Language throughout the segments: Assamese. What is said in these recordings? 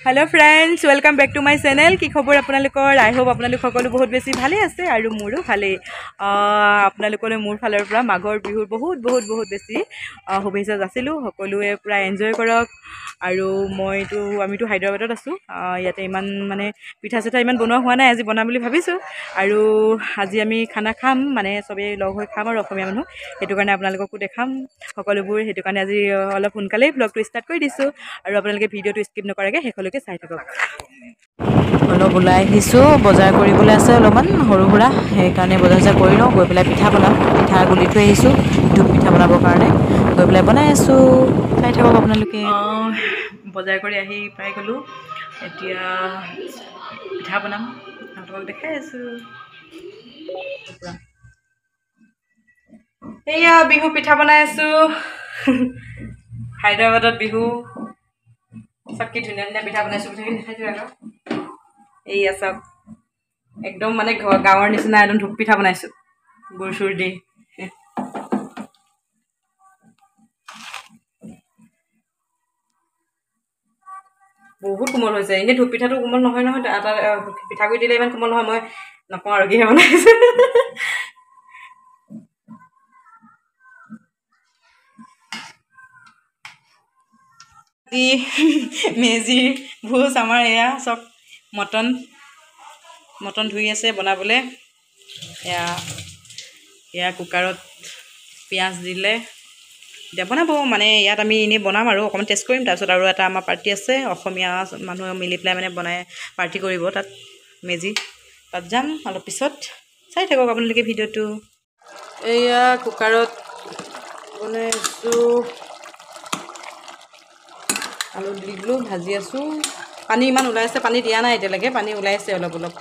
Hello friends welcome back to my channel कि खबर आपनालोकर आई होप आपनालोक सकलो बहुत बेसी भाले आछे आरो मोरो भाले आपनालोकले मोर फाলৰ পৰা মাঘৰ বিহুৰ বহুত বহুত বহুত বেছি শুভেচ্ছা যাচিলো সকলোৱে পুৰা এনজয় কৰক আৰু আমিতো হায়দৰাবাদত আছো ইয়াতে ইমান মানে পিঠা চিঠা ইমান বনোৱা হোৱা নাই আজি বনাম বুলি ভাবিছো আৰু আজি আমি খানা খাম মানে সবে লগ হৈ খাম আৰু অসমীয়া মানুহ হেতু কাৰণে আপোনালোককো দেখাম সকলোবোৰ হেতু কাৰণে আজি অলপ সোনকালে ব্লগটো ষ্টাৰ্ট কৰি দিছো আৰু আপোনালোকে ভিডিওটো স্কিপ নকৰাকে হেকলৈকে চাই থাকক অলপ ওলাই আহিছো বজাৰ কৰিবলৈ আছে অলপমান সৰু সুৰা সেই কাৰণে বজাৰ কৰি লওঁ গৈ পেলাই পিঠা বনাম পিঠা গুলি থৈ আহিছো ধূপ পিঠা বনাবৰ কাৰণে গৈ পেলাই বনাই আছো চাই থাকক আপোনালোকে বজাৰ কৰি আহি পাই গলো এতিয়া পিঠা বনাম আপোনালোকক দেখাই আছো এয়া বিহু পিঠা বনাই আছো হায়দৰাবাদত বিহু सबकी धुनिया धुनिया पिठा बनाइছো পিঠাখিনি দেখাই দিও আৰু এই সব একদম মানে গাঁৱৰ নিচিনা একদম ধূপ পিঠা বনাইছো গুৰসুৰ দি বহুত কোমল হৈছে এই ধূপ পিঠাটো কোমল নহয় নহয় এটা পিঠাগুৰি দিলে ইমান কোমল নহয় মই নকওঁ আৰু কিহে বনাইছো मेजी भोज आमार एया सब मटन धुई आसे बनाबले या कुकारत पियाज दिले दे बनाबो माने यात आमी इने बनाम आरो अकमान टेस्ट करिम तारसत आरो एटा आमार पार्टी आसे अखमिया मानु मिली प्लाय माने बनाय पार्टी करिबो तात मेजी तात जाम आलो पिছত चाइ थाকক आपनलके भिडिओटु एया कुकारत बनाइसु आलू दिलो भाजी आसु पानी इमान उलाइसे पानी दिया ना एते लगे पानी उलाइसे अलप अलप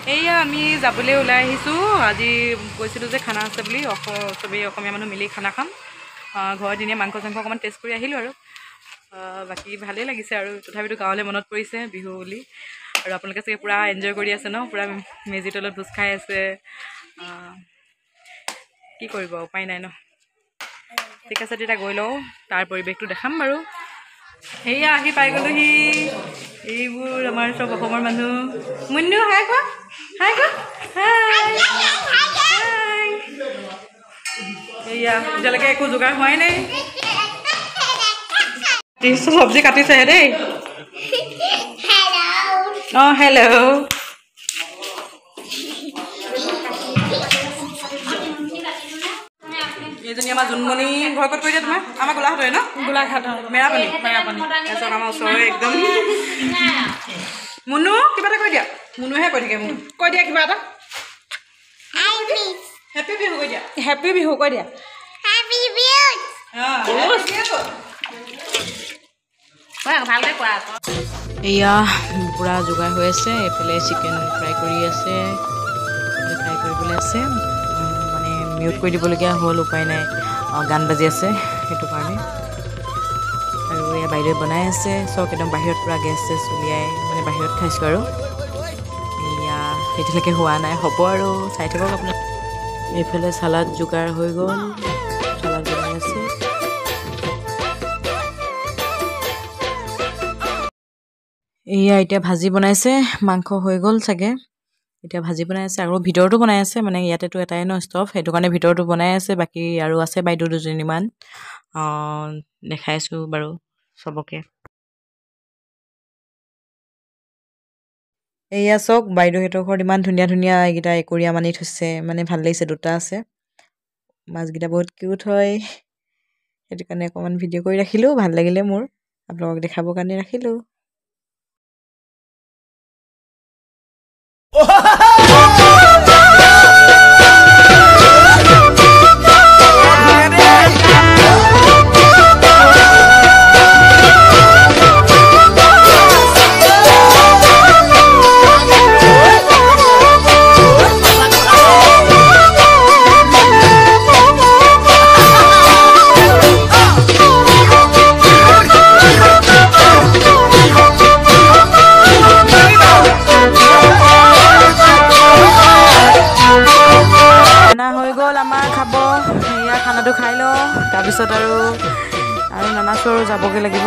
एया आमी जाबले उলাই আহিছো আজি কৈছিলো যে খানা আছে বুলি সবে অসমীয়া মানুহ মিলি খানা খাম ঘৰৰ দিনে মাংস চাংস অকমান টেষ্ট কৰি আহিলো আৰু বাকি ভালে লাগিছে আৰু তথাপিতো গাঁৱলে মনত পৰিছে বিহু বুলি আৰু আপোনালোকে চাগে পুৰা এনজয় কৰি আছে ন পুৰা মেজি তলত ভোজ খাই আছে কি কৰিব উপায় নাই ন ঠিক আছে তেতিয়া গৈ লও তাৰ পৰিবেশটো দেখাম বাৰু হেয়া আহি পাই গলো হি এইবোৰ আমাৰ সব অসমৰ মানুহ মুন্নু হাই কো হাই হেয়া জলকে একো যোগাৰ হয় নাই তিনশো সবজি কাটিছে হে দেই হেল্ল एजनी आमा जुनमनी घर कत कइदे तुमा आमा गोलाघाट হয় ন गोलाघाट मेरापानी এসব আমা ওচৰে একদম মুনু কিবাটা কই দিয়া মুনুহে কই থাকে মুনু কই দিয়া কিবা এটা হ্যাপি বিহু কই দিয়া হ্যাপি বিহু ভালকে কোৱা এয়া পুৰা যোগাৰ হৈ আছে এফালে চিকেন ফ্ৰাই কৰি আছে ফ্ৰাই কৰিবলৈ আছে মিউট কৰি দিবলগীয়া হ'ল উপায় নাই গান বাজি আছে সেইটো কাৰণে আৰু এয়া বাইদেউ বনাই আছে সব একদম বাহিৰত পুৰা গেছ চলিয়াই মানে বাহিৰত খাইছো আৰু এয়া এতিয়ালৈকে হোৱা নাই হ'ব আৰু চাই থাকক আপোনাক এইফালে সালাড যোগাৰ হৈ গ'ল সালাড বনাই আছে এয়া এতিয়া ভাজি বনাইছে মাংস হৈ গ'ল চাগে এতিয়া ভাজি বনাই আছে আৰু ভিতৰটো বনাই আছে মানে ইয়াতেটো এটাই ন ষ্টভ হেতু কাৰণে ভিতৰটো বনাই আছে বাকি আৰু আছে বাইদেউ দুজনীমান দেখাইছো বাৰু সবকে এয়া চক বাইদেউ হেতৰ ঘৰত ইমান ধুনীয়া ধুনীয়া এইগিটা একৰিয়া মানি থৈছে মানে ভাল লাগিছে দুটা আছে মাছগিটা বহুত কিউট হয় হেতু কাৰণে অকমান ভিডিও কৰি ৰাখিলো ভাল লাগিলে মোৰ আপোনালোকক দেখাবৰ কাৰণে ৰাখিলো তাৰপিছত আৰু নানাচো আৰু যাবগৈ লাগিব।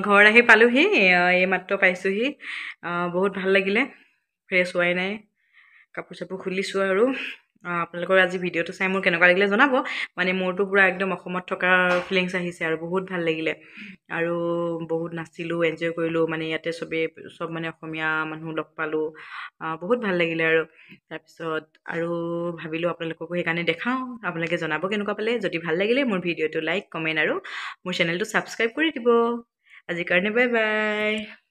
ঘৰ আহি পালোহি, এইমাত্ৰ পাইছোঁহি। বহুত ভাল লাগিলে, ফ্ৰেছ হোৱাই নাই, কাপোৰ চাপোৰ খুলিছোঁ আৰু আপোনালোকৰ আজি ভিডিঅ'টো চাই মোৰ কেনেকুৱা লাগিলে জনাব। মানে মোৰতো পূৰা একদম অসমত থকা ফিলিংছ আহিছে আৰু বহুত ভাল লাগিলে আৰু বহুত নাচিলোঁ, এনজয় কৰিলোঁ। মানে ইয়াতে চব মানে অসমীয়া মানুহ লগ পালোঁ, বহুত ভাল লাগিলে আৰু তাৰপিছত আৰু ভাবিলোঁ আপোনালোককো সেইকাৰণে দেখাওঁ, আপোনালোকে জনাব কেনেকুৱা পালে। যদি ভাল লাগিলে মোৰ ভিডিঅ'টো লাইক কমেণ্ট আৰু মোৰ চেনেলটো ছাবস্ক্ৰাইব কৰি দিব। আজিৰ কাৰণে বাই বাই।